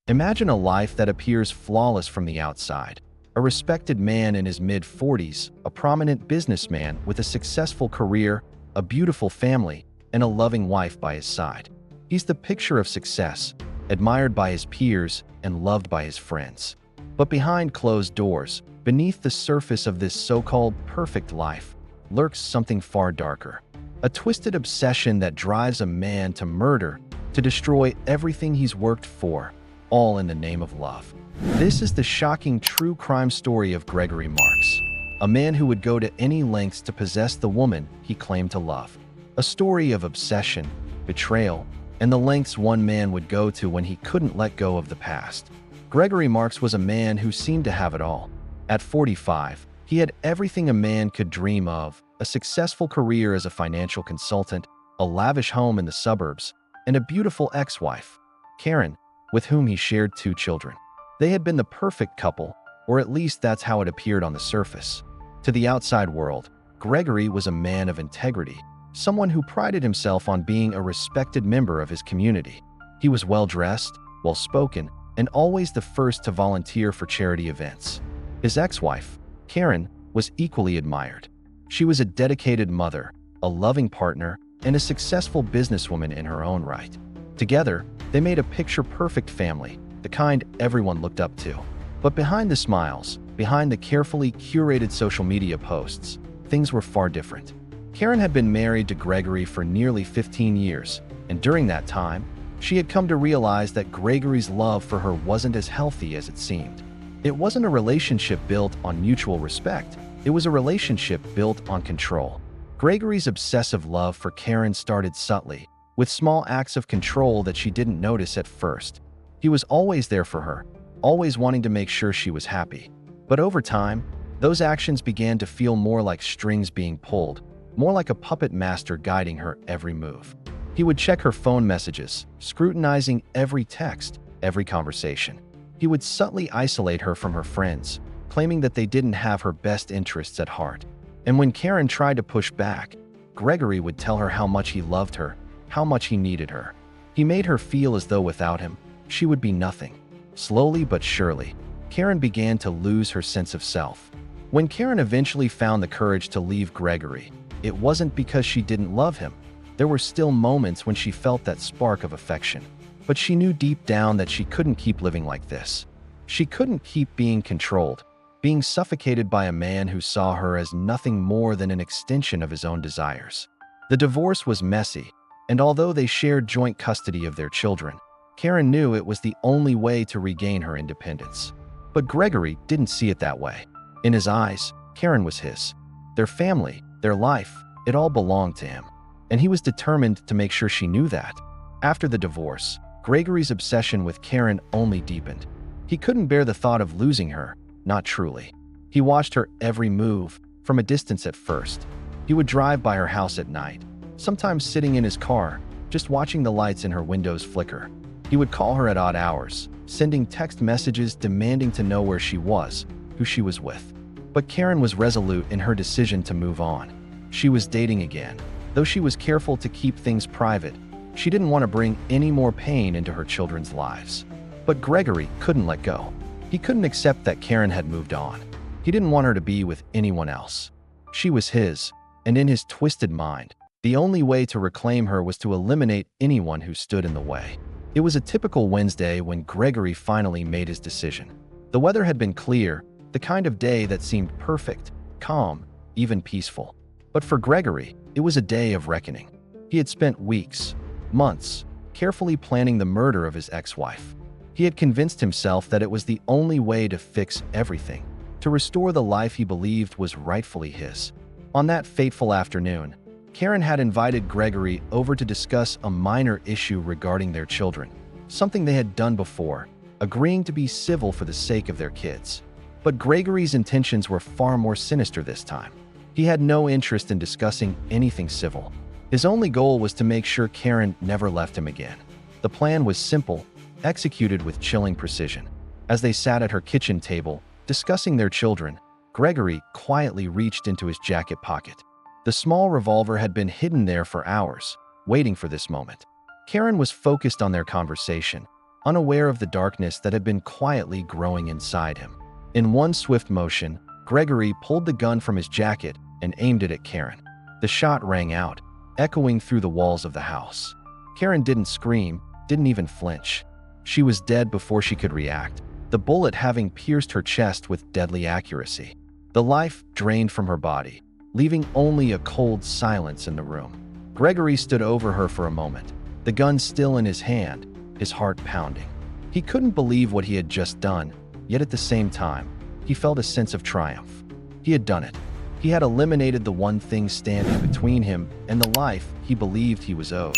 Imagine a life that appears flawless from the outside. A respected man in his mid-40s, a prominent businessman with a successful career, a beautiful family, and a loving wife by his side. He's the picture of success, admired by his peers and loved by his friends. But behind closed doors, beneath the surface of this so-called perfect life, lurks something far darker. A twisted obsession that drives a man to murder, to destroy everything he's worked for, all in the name of love. This is the shocking true crime story of Gregory Marks, a man who would go to any lengths to possess the woman he claimed to love. A story of obsession, betrayal, and the lengths one man would go to when he couldn't let go of the past. Gregory Marks was a man who seemed to have it all. At 45, he had everything a man could dream of: a successful career as a financial consultant, a lavish home in the suburbs, and a beautiful ex-wife, Karen, with whom he shared 2 children. They had been the perfect couple, or at least that's how it appeared on the surface. To the outside world, Gregory was a man of integrity, someone who prided himself on being a respected member of his community. He was well-dressed, well-spoken, and always the first to volunteer for charity events. His ex-wife, Karen, was equally admired. She was a dedicated mother, a loving partner, and a successful businesswoman in her own right. Together, they made a picture-perfect family, the kind everyone looked up to. But behind the smiles, behind the carefully curated social media posts, things were far different. Karen had been married to Gregory for nearly 15 years, and during that time, she had come to realize that Gregory's love for her wasn't as healthy as it seemed. It wasn't a relationship built on mutual respect. It was a relationship built on control. Gregory's obsessive love for Karen started subtly, with small acts of control that she didn't notice at first. He was always there for her, always wanting to make sure she was happy. But over time, those actions began to feel more like strings being pulled, more like a puppet master guiding her every move. He would check her phone messages, scrutinizing every text, every conversation. He would subtly isolate her from her friends, claiming that they didn't have her best interests at heart. And when Karen tried to push back, Gregory would tell her how much he loved her, how much he needed her. He made her feel as though without him, she would be nothing. Slowly but surely, Karen began to lose her sense of self. When Karen eventually found the courage to leave Gregory, it wasn't because she didn't love him. There were still moments when she felt that spark of affection. But she knew deep down that she couldn't keep living like this. She couldn't keep being controlled, being suffocated by a man who saw her as nothing more than an extension of his own desires. The divorce was messy, and although they shared joint custody of their children, Karen knew it was the only way to regain her independence. But Gregory didn't see it that way. In his eyes, Karen was his. Their family, their life, it all belonged to him. And he was determined to make sure she knew that. After the divorce, Gregory's obsession with Karen only deepened. He couldn't bear the thought of losing her, not truly. He watched her every move, from a distance at first. He would drive by her house at night, sometimes sitting in his car, just watching the lights in her windows flicker. He would call her at odd hours, sending text messages demanding to know where she was, who she was with. But Karen was resolute in her decision to move on. She was dating again. Though she was careful to keep things private, she didn't want to bring any more pain into her children's lives. But Gregory couldn't let go. He couldn't accept that Karen had moved on. He didn't want her to be with anyone else. She was his, and in his twisted mind, the only way to reclaim her was to eliminate anyone who stood in the way. It was a typical Wednesday when Gregory finally made his decision. The weather had been clear, the kind of day that seemed perfect, calm, even peaceful. But for Gregory, it was a day of reckoning. He had spent weeks, months, carefully planning the murder of his ex-wife. He had convinced himself that it was the only way to fix everything, to restore the life he believed was rightfully his. On that fateful afternoon, Karen had invited Gregory over to discuss a minor issue regarding their children, something they had done before, agreeing to be civil for the sake of their kids. But Gregory's intentions were far more sinister this time. He had no interest in discussing anything civil. His only goal was to make sure Karen never left him again. The plan was simple, executed with chilling precision. As they sat at her kitchen table, discussing their children, Gregory quietly reached into his jacket pocket. The small revolver had been hidden there for hours, waiting for this moment. Karen was focused on their conversation, unaware of the darkness that had been quietly growing inside him. In one swift motion, Gregory pulled the gun from his jacket and aimed it at Karen. The shot rang out, echoing through the walls of the house. Karen didn't scream, didn't even flinch. She was dead before she could react, the bullet having pierced her chest with deadly accuracy. The life drained from her body, leaving only a cold silence in the room. Gregory stood over her for a moment, the gun still in his hand, his heart pounding. He couldn't believe what he had just done, yet at the same time, he felt a sense of triumph. He had done it. He had eliminated the one thing standing between him and the life he believed he was owed.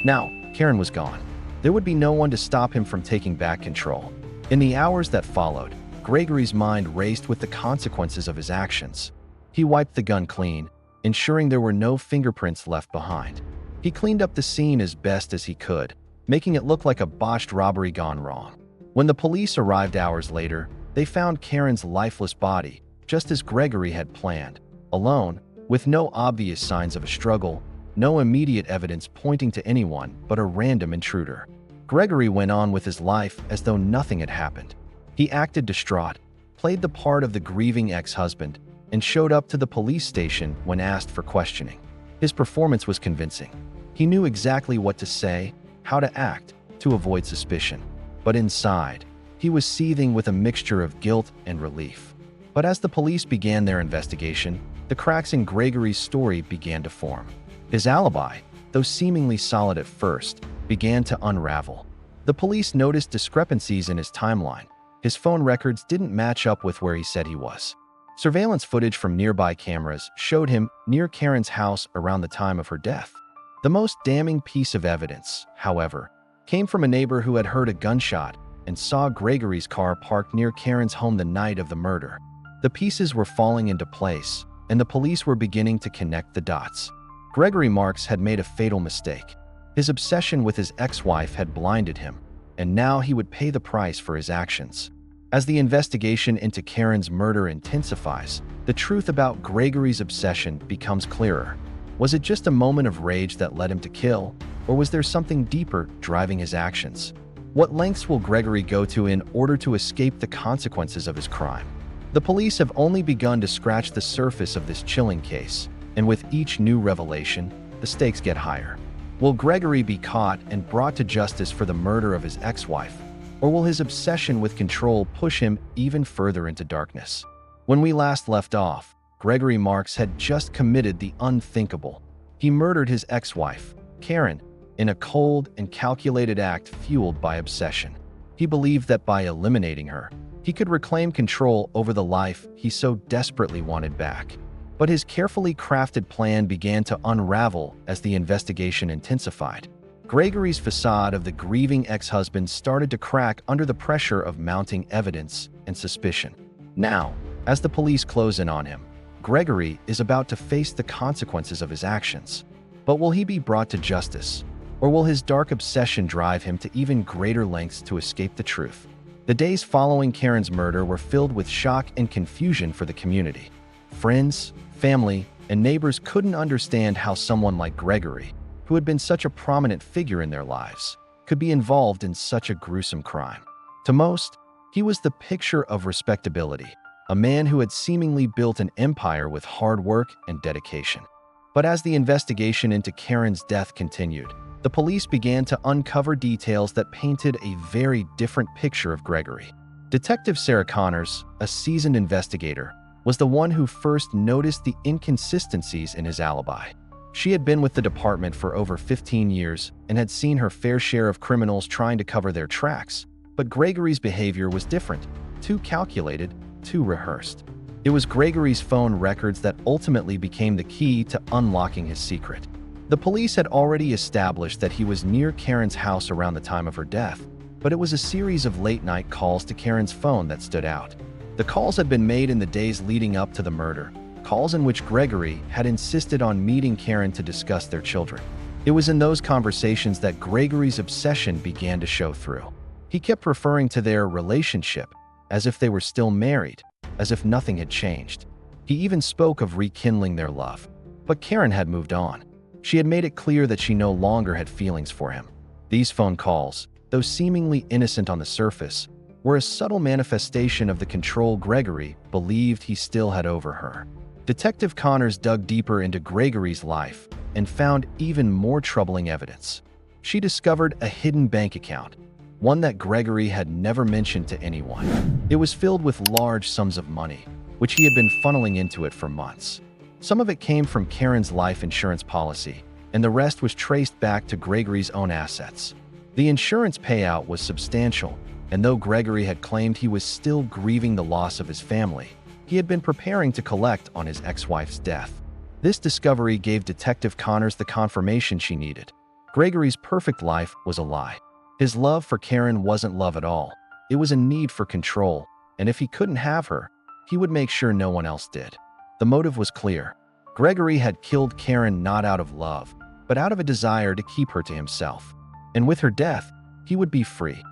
Now, Karen was gone. There would be no one to stop him from taking back control. In the hours that followed, Gregory's mind raced with the consequences of his actions. He wiped the gun clean, ensuring there were no fingerprints left behind. He cleaned up the scene as best as he could, making it look like a botched robbery gone wrong. When the police arrived hours later, they found Karen's lifeless body, just as Gregory had planned, alone, with no obvious signs of a struggle, no immediate evidence pointing to anyone but a random intruder. Gregory went on with his life as though nothing had happened. He acted distraught, played the part of the grieving ex-husband, and showed up to the police station when asked for questioning. His performance was convincing. He knew exactly what to say, how to act, to avoid suspicion. But inside, he was seething with a mixture of guilt and relief. But as the police began their investigation, the cracks in Gregory's story began to form. His alibi, though seemingly solid at first, began to unravel. The police noticed discrepancies in his timeline. His phone records didn't match up with where he said he was. Surveillance footage from nearby cameras showed him near Karen's house around the time of her death. The most damning piece of evidence, however, came from a neighbor who had heard a gunshot and saw Gregory's car parked near Karen's home the night of the murder. The pieces were falling into place, and the police were beginning to connect the dots. Gregory Marks had made a fatal mistake. His obsession with his ex-wife had blinded him, and now he would pay the price for his actions. As the investigation into Karen's murder intensifies, the truth about Gregory's obsession becomes clearer. Was it just a moment of rage that led him to kill, or was there something deeper driving his actions? What lengths will Gregory go to in order to escape the consequences of his crime? The police have only begun to scratch the surface of this chilling case, and with each new revelation, the stakes get higher. Will Gregory be caught and brought to justice for the murder of his ex-wife, or will his obsession with control push him even further into darkness? When we last left off, Gregory Marks had just committed the unthinkable. He murdered his ex-wife, Karen, in a cold and calculated act fueled by obsession. He believed that by eliminating her, he could reclaim control over the life he so desperately wanted back. But his carefully crafted plan began to unravel as the investigation intensified. Gregory's facade of the grieving ex-husband started to crack under the pressure of mounting evidence and suspicion. Now, as the police close in on him, Gregory is about to face the consequences of his actions. But will he be brought to justice, or will his dark obsession drive him to even greater lengths to escape the truth? The days following Karen's murder were filled with shock and confusion for the community. Friends, family, and neighbors couldn't understand how someone like Gregory, who had been such a prominent figure in their lives, could be involved in such a gruesome crime. To most, he was the picture of respectability, a man who had seemingly built an empire with hard work and dedication. But as the investigation into Karen's death continued, the police began to uncover details that painted a very different picture of Gregory. Detective Sarah Connors, a seasoned investigator, was the one who first noticed the inconsistencies in his alibi. She had been with the department for over 15 years and had seen her fair share of criminals trying to cover their tracks, but Gregory's behavior was different, too calculated, too rehearsed. It was Gregory's phone records that ultimately became the key to unlocking his secret. The police had already established that he was near Karen's house around the time of her death, but it was a series of late-night calls to Karen's phone that stood out. The calls had been made in the days leading up to the murder, calls in which Gregory had insisted on meeting Karen to discuss their children. It was in those conversations that Gregory's obsession began to show through. He kept referring to their relationship as if they were still married, as if nothing had changed. He even spoke of rekindling their love. But Karen had moved on. She had made it clear that she no longer had feelings for him. These phone calls, though seemingly innocent on the surface, were a subtle manifestation of the control Gregory believed he still had over her. Detective Connors dug deeper into Gregory's life and found even more troubling evidence. She discovered a hidden bank account, one that Gregory had never mentioned to anyone. It was filled with large sums of money, which he had been funneling into it for months. Some of it came from Karen's life insurance policy, and the rest was traced back to Gregory's own assets. The insurance payout was substantial, and though Gregory had claimed he was still grieving the loss of his family, he had been preparing to collect on his ex-wife's death. This discovery gave Detective Connors the confirmation she needed. Gregory's perfect life was a lie. His love for Karen wasn't love at all. It was a need for control, and if he couldn't have her, he would make sure no one else did. The motive was clear. Gregory had killed Karen not out of love, but out of a desire to keep her to himself. And with her death, he would be free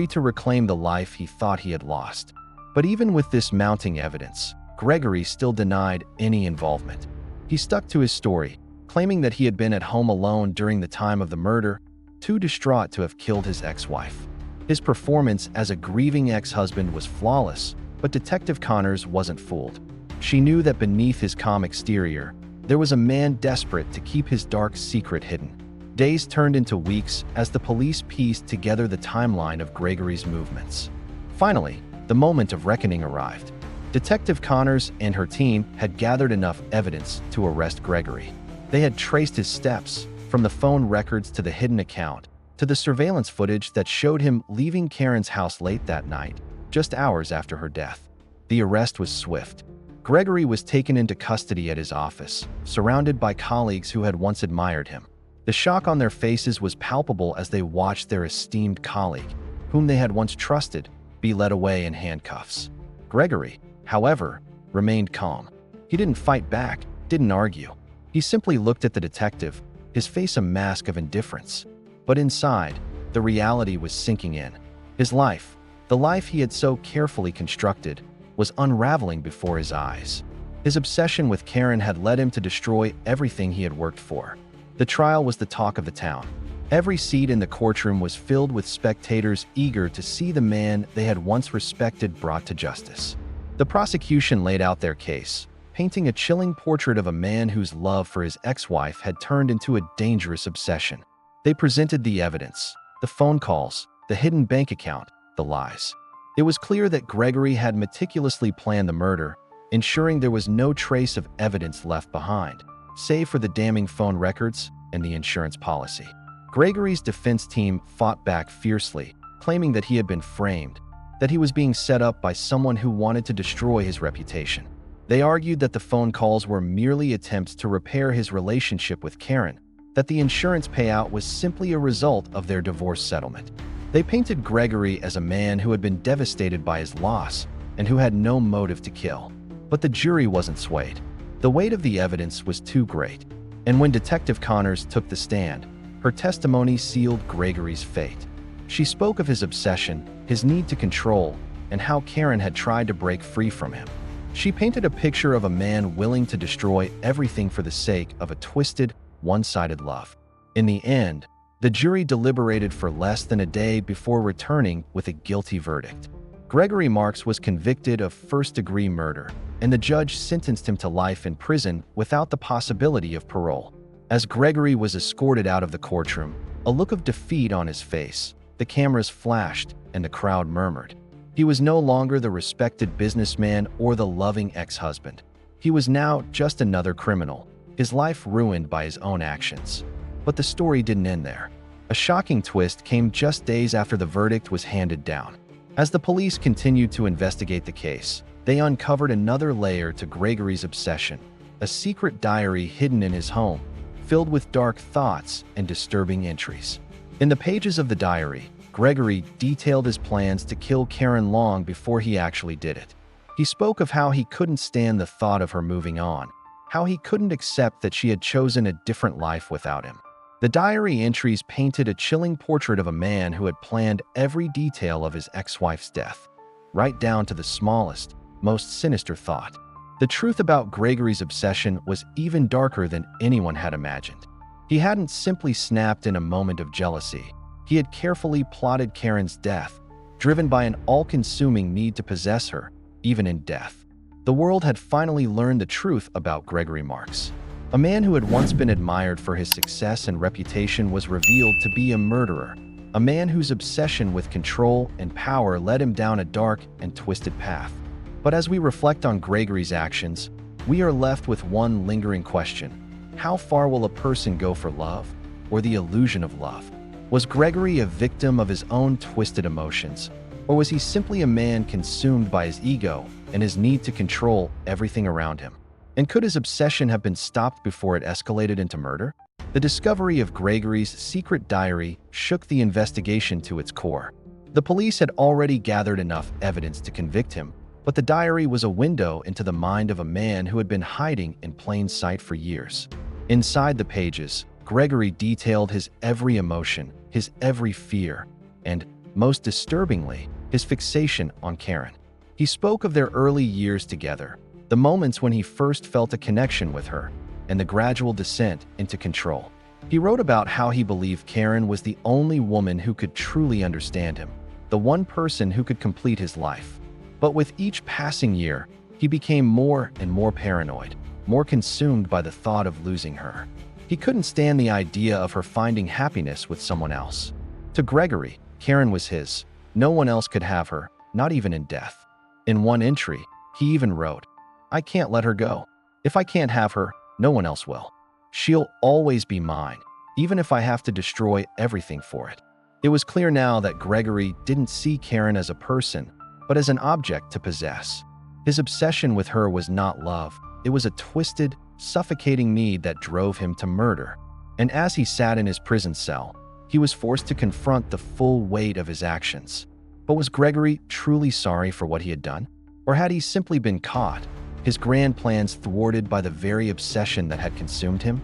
to reclaim the life he thought he had lost. But even with this mounting evidence, Gregory still denied any involvement. He stuck to his story, claiming that he had been at home alone during the time of the murder, too distraught to have killed his ex-wife. His performance as a grieving ex-husband was flawless, but Detective Connors wasn't fooled. She knew that beneath his calm exterior, there was a man desperate to keep his dark secret hidden. Days turned into weeks as the police pieced together the timeline of Gregory's movements. Finally, the moment of reckoning arrived. Detective Connors and her team had gathered enough evidence to arrest Gregory. They had traced his steps, from the phone records to the hidden account, to the surveillance footage that showed him leaving Karen's house late that night, just hours after her death. The arrest was swift. Gregory was taken into custody at his office, surrounded by colleagues who had once admired him. The shock on their faces was palpable as they watched their esteemed colleague, whom they had once trusted, be led away in handcuffs. Gregory, however, remained calm. He didn't fight back, didn't argue. He simply looked at the detective, his face a mask of indifference. But inside, the reality was sinking in. His life, the life he had so carefully constructed, was unraveling before his eyes. His obsession with Karen had led him to destroy everything he had worked for. The trial was the talk of the town. Every seat in the courtroom was filled with spectators eager to see the man they had once respected brought to justice. The prosecution laid out their case, painting a chilling portrait of a man whose love for his ex-wife had turned into a dangerous obsession. They presented the evidence, the phone calls, the hidden bank account, the lies. It was clear that Gregory had meticulously planned the murder, ensuring there was no trace of evidence left behind, save for the damning phone records and the insurance policy. Gregory's defense team fought back fiercely, claiming that he had been framed, that he was being set up by someone who wanted to destroy his reputation. They argued that the phone calls were merely attempts to repair his relationship with Karen, that the insurance payout was simply a result of their divorce settlement. They painted Gregory as a man who had been devastated by his loss and who had no motive to kill. But the jury wasn't swayed. The weight of the evidence was too great, and when Detective Connors took the stand, her testimony sealed Gregory's fate. She spoke of his obsession, his need to control, and how Karen had tried to break free from him. She painted a picture of a man willing to destroy everything for the sake of a twisted, one-sided love. In the end, the jury deliberated for less than a day before returning with a guilty verdict. Gregory Marks was convicted of first-degree murder, and the judge sentenced him to life in prison without the possibility of parole. As Gregory was escorted out of the courtroom, a look of defeat on his face, the cameras flashed and the crowd murmured. He was no longer the respected businessman or the loving ex-husband. He was now just another criminal, his life ruined by his own actions. But the story didn't end there. A shocking twist came just days after the verdict was handed down. As the police continued to investigate the case, they uncovered another layer to Gregory's obsession, a secret diary hidden in his home, filled with dark thoughts and disturbing entries. In the pages of the diary, Gregory detailed his plans to kill Karen long before he actually did it. He spoke of how he couldn't stand the thought of her moving on, how he couldn't accept that she had chosen a different life without him. The diary entries painted a chilling portrait of a man who had planned every detail of his ex-wife's death, right down to the smallest, most sinister thought. The truth about Gregory's obsession was even darker than anyone had imagined. He hadn't simply snapped in a moment of jealousy. He had carefully plotted Karen's death, driven by an all-consuming need to possess her, even in death. The world had finally learned the truth about Gregory Marks. A man who had once been admired for his success and reputation was revealed to be a murderer, a man whose obsession with control and power led him down a dark and twisted path. But as we reflect on Gregory's actions, we are left with one lingering question. How far will a person go for love, or the illusion of love? Was Gregory a victim of his own twisted emotions, or was he simply a man consumed by his ego and his need to control everything around him? And could his obsession have been stopped before it escalated into murder? The discovery of Gregory's secret diary shook the investigation to its core. The police had already gathered enough evidence to convict him, but the diary was a window into the mind of a man who had been hiding in plain sight for years. Inside the pages, Gregory detailed his every emotion, his every fear, and, most disturbingly, his fixation on Karen. He spoke of their early years together, the moments when he first felt a connection with her, and the gradual descent into control. He wrote about how he believed Karen was the only woman who could truly understand him, the one person who could complete his life. But with each passing year, he became more and more paranoid, more consumed by the thought of losing her. He couldn't stand the idea of her finding happiness with someone else. To Gregory, Karen was his. No one else could have her, not even in death. In one entry, he even wrote, "I can't let her go. If I can't have her, no one else will. She'll always be mine, even if I have to destroy everything for it." It was clear now that Gregory didn't see Karen as a person, but as an object to possess. His obsession with her was not love. It was a twisted, suffocating need that drove him to murder. And as he sat in his prison cell, he was forced to confront the full weight of his actions. But was Gregory truly sorry for what he had done? Or had he simply been caught, his grand plans thwarted by the very obsession that had consumed him?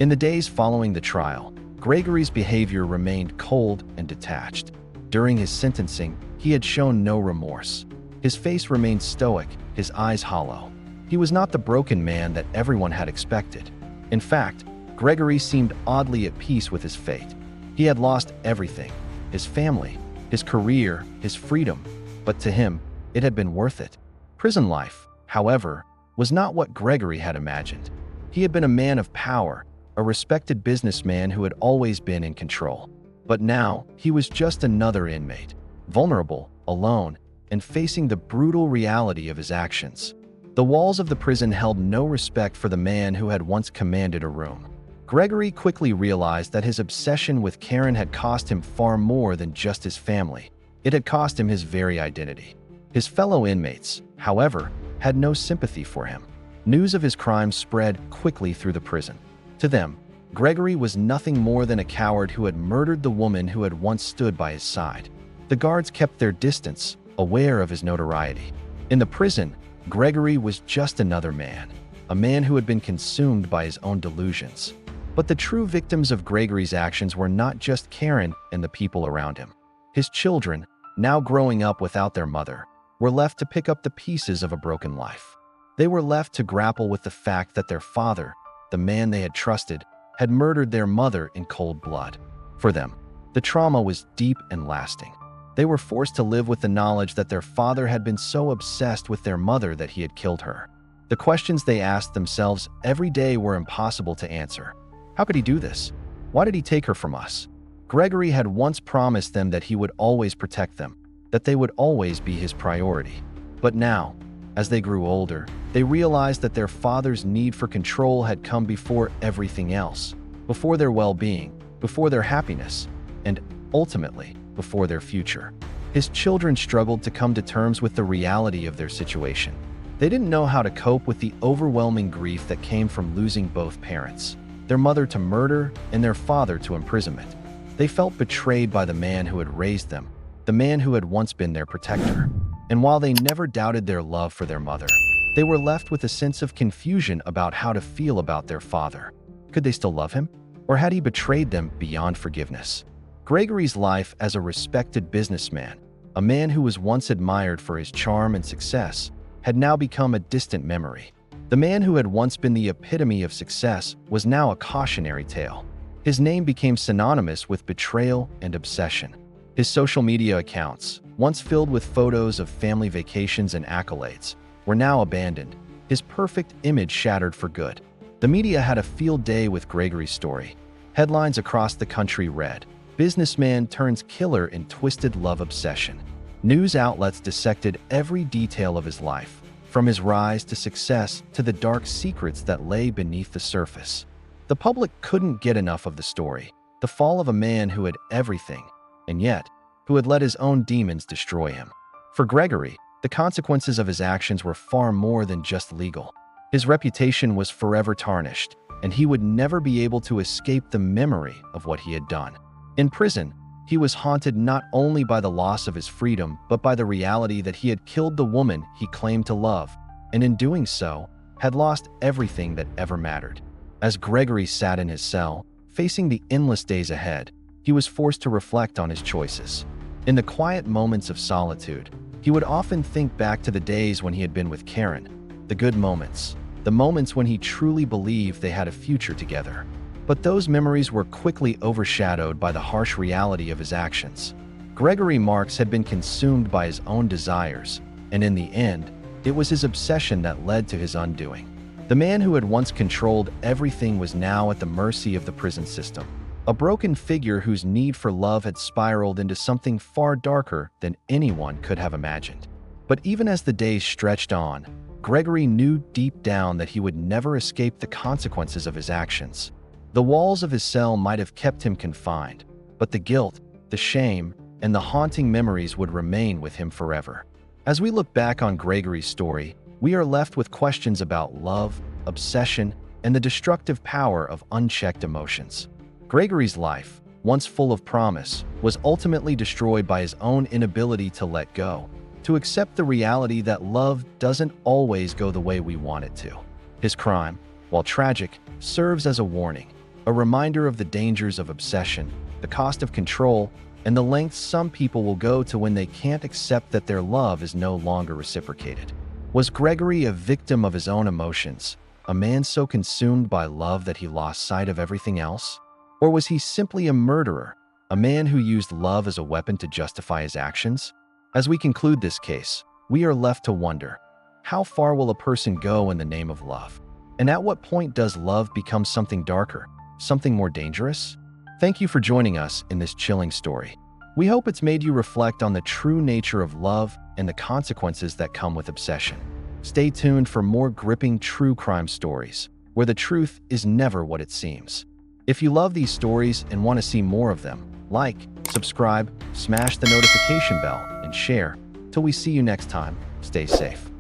In the days following the trial, Gregory's behavior remained cold and detached. During his sentencing, he had shown no remorse. His face remained stoic, his eyes hollow. He was not the broken man that everyone had expected. In fact, Gregory seemed oddly at peace with his fate. He had lost everything, his family, his career, his freedom, but to him, it had been worth it. Prison life, however, was not what Gregory had imagined. He had been a man of power, a respected businessman who had always been in control. But now, he was just another inmate, vulnerable, alone, and facing the brutal reality of his actions. The walls of the prison held no respect for the man who had once commanded a room. Gregory quickly realized that his obsession with Karen had cost him far more than just his family. It had cost him his very identity. His fellow inmates, however, had no sympathy for him. News of his crimes spread quickly through the prison. To them, Gregory was nothing more than a coward who had murdered the woman who had once stood by his side. The guards kept their distance, aware of his notoriety. In the prison, Gregory was just another man, a man who had been consumed by his own delusions. But the true victims of Gregory's actions were not just Karen and the people around him. His children, now growing up without their mother, were left to pick up the pieces of a broken life. They were left to grapple with the fact that their father, the man they had trusted, had murdered their mother in cold blood. For them, the trauma was deep and lasting. They were forced to live with the knowledge that their father had been so obsessed with their mother that he had killed her. The questions they asked themselves every day were impossible to answer. How could he do this? Why did he take her from us? Gregory had once promised them that he would always protect them, that they would always be his priority. But now, as they grew older, they realized that their father's need for control had come before everything else, before their well-being, before their happiness, and ultimately, before their future. His children struggled to come to terms with the reality of their situation. They didn't know how to cope with the overwhelming grief that came from losing both parents, their mother to murder and their father to imprisonment. They felt betrayed by the man who had raised them, the man who had once been their protector. And while they never doubted their love for their mother, they were left with a sense of confusion about how to feel about their father. Could they still love him? Or had he betrayed them beyond forgiveness? Gregory's life as a respected businessman, a man who was once admired for his charm and success, had now become a distant memory. The man who had once been the epitome of success was now a cautionary tale. His name became synonymous with betrayal and obsession. His social media accounts, once filled with photos of family vacations and accolades, were now abandoned, his perfect image shattered for good. The media had a field day with Gregory's story. Headlines across the country read, "Businessman turns killer in twisted love obsession." News outlets dissected every detail of his life, from his rise to success to the dark secrets that lay beneath the surface. The public couldn't get enough of the story, the fall of a man who had everything, and yet, who had let his own demons destroy him. For Gregory, the consequences of his actions were far more than just legal. His reputation was forever tarnished, and he would never be able to escape the memory of what he had done. In prison, he was haunted not only by the loss of his freedom, but by the reality that he had killed the woman he claimed to love, and in doing so, had lost everything that ever mattered. As Gregory sat in his cell, facing the endless days ahead, he was forced to reflect on his choices. In the quiet moments of solitude, he would often think back to the days when he had been with Karen, the good moments, the moments when he truly believed they had a future together. But those memories were quickly overshadowed by the harsh reality of his actions. Gregory Marks had been consumed by his own desires, and in the end, it was his obsession that led to his undoing. The man who had once controlled everything was now at the mercy of the prison system, a broken figure whose need for love had spiraled into something far darker than anyone could have imagined. But even as the days stretched on, Gregory knew deep down that he would never escape the consequences of his actions. The walls of his cell might have kept him confined, but the guilt, the shame, and the haunting memories would remain with him forever. As we look back on Gregory's story, we are left with questions about love, obsession, and the destructive power of unchecked emotions. Gregory's life, once full of promise, was ultimately destroyed by his own inability to let go, to accept the reality that love doesn't always go the way we want it to. His crime, while tragic, serves as a warning, a reminder of the dangers of obsession, the cost of control, and the lengths some people will go to when they can't accept that their love is no longer reciprocated. Was Gregory a victim of his own emotions, a man so consumed by love that he lost sight of everything else? Or was he simply a murderer, a man who used love as a weapon to justify his actions? As we conclude this case, we are left to wonder, how far will a person go in the name of love? And at what point does love become something darker, something more dangerous? Thank you for joining us in this chilling story. We hope it's made you reflect on the true nature of love and the consequences that come with obsession. Stay tuned for more gripping true crime stories, where the truth is never what it seems. If you love these stories and want to see more of them, like, subscribe, smash the notification bell, and share. Till we see you next time, stay safe.